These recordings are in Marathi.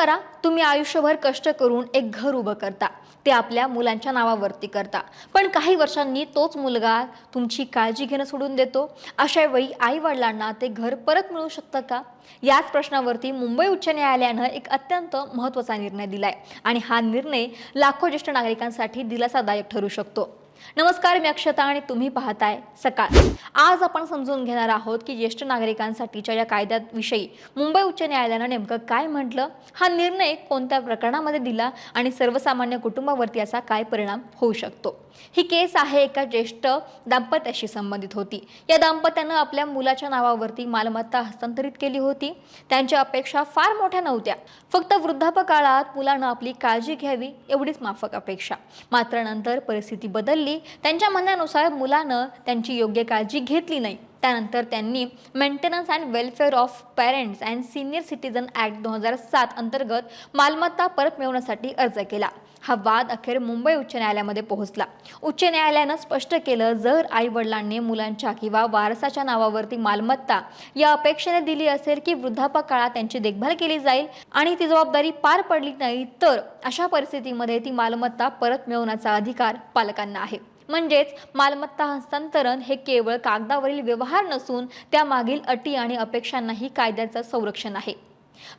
करा, तुम्ही आयुष्यभर कष्ट करून एक घर उभं करता, ते आपल्या मुलांच्या नावावरती करता, पण काही वर्षांनी तोच मुलगा तुमची काळजी घेणं सोडून देतो. अशा वेळी आई वडिलांना ते घर परत मिळू शकतं का? याच प्रश्नावरती मुंबई उच्च न्यायालयानं एक अत्यंत महत्त्वाचा निर्णय दिलाय आणि हा निर्णय लाखो ज्येष्ठ नागरिकांसाठी दिलासादायक ठरू शकतो. नमस्कार, मी अक्षता आणि तुम्ही पाहताय सकाळ. आज आपण समजून घेणार आहोत की ज्येष्ठ नागरिकांसाठीच्या या कायद्याविषयी मुंबई उच्च न्यायालयानं नेमकं काय म्हटलं, हा निर्णय कोणत्या प्रकरणामध्ये दिला आणि सर्वसामान्य कुटुंबावरती याचा काय परिणाम होऊ शकतो. ही केस आहे एका ज्येष्ठ दाम्पत्याशी संबंधित होती. या दाम्पत्यानं आपल्या मुलाच्या नावावरती मालमत्ता हस्तांतरित केली होती. त्यांच्या अपेक्षा फार मोठ्या नव्हत्या, फक्त वृद्धापकाळात मुलानं आपली काळजी घ्यावी एवढीच माफक अपेक्षा. मात्र नंतर परिस्थिती बदलली. त्यांच्या म्हणण्यानुसार मुलानं त्यांची योग्य काळजी घेतली नाही. त्यानंतर त्यांनी maintenance and welfare of parents and senior citizen act 2007 अंतर्गत मालमत्ता परत मिळवण्यासाठी अर्ज केला. हा वाद अखेर मुंबई उच्च न्यायालयामध्ये पोहोचला. उच्च न्यायालयानं स्पष्ट केलं, जर आई वडिलांनी मुलांच्या किंवा वारसाच्या नावावरती मालमत्ता या अपेक्षेने दिली असेल की वृद्धापकाळात त्यांची देखभाल केली जाईल आणि ती जबाबदारी पार पडली नाही, तर अशा परिस्थितीमध्ये ती मालमत्ता परत मिळवण्याचा अधिकार पालकांना आहे. म्हणजेच मालमत्ता हस्तांतरण हे केवळ कागदावरील व्यवहार नसून त्यामागील अटी आणि अपेक्षांनाही कायद्याचं संरक्षण आहे.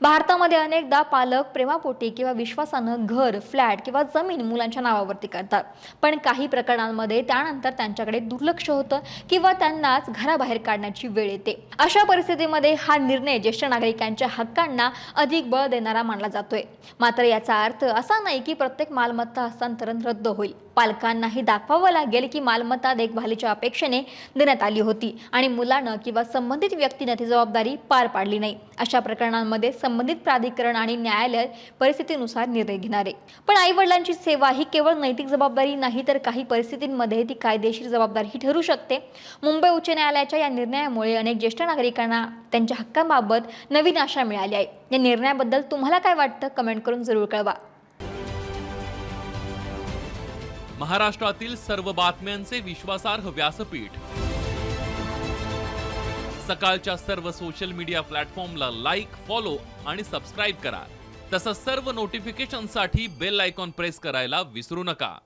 भारतामध्ये अनेकदा पालक प्रेमापोटी किंवा विश्वासानं घर, फ्लॅट किंवा जमीन मुलांच्या नावावरती करतात, पण काही प्रकरणांमध्ये त्यानंतर त्यांच्याकडे दुर्लक्ष होतं किंवा त्यांनाच घराबाहेर काढण्याची वेळ येते. अशा परिस्थितीमध्ये हा निर्णय ज्येष्ठ नागरिकांच्या हक्कांना अधिक बळ देणारा मानला जातोय. मात्र याचा अर्थ असा नाही की प्रत्येक मालमत्ता हस्तांतरण रद्द होईल. पालकांनाही दाखवावं लागेल की मालमत्ता देखभालीच्या अपेक्षेने देण्यात आली होती आणि मुलानं किंवा संबंधित व्यक्तीने ती जबाबदारी पार पाडली नाही. अशा प्रकरणांमध्ये संबंधित प्राधिकरण आणि न्यायालय परिस्थितीनुसार निर्णय घेणार आहे. पण आई वडिलांची सेवा ही केवळ नैतिक जबाबदारी नाही, तर काही परिस्थितींमध्ये ती कायदेशीर जबाबदारी ठरू शकते. मुंबई उच्च न्यायालयाच्या या निर्णयामुळे अनेक ज्येष्ठ नागरिकांना त्यांच्या हक्कांबाबत नवीन आशा मिळाली आहे. या निर्णयाबद्दल तुम्हाला काय वाटतं, कमेंट करून जरूर कळवा. महाराष्ट्रातील सर्व बातम्यांचे विश्वासार्ह व्यासपीठ सकाळच्या सर्व सोशल मीडिया प्लॅटफॉर्मला लाईक, फॉलो आणि सबस्क्राईब करा. तसंच सर्व नोटिफिकेशनसाठी बेल आयकॉन प्रेस करायला विसरू नका.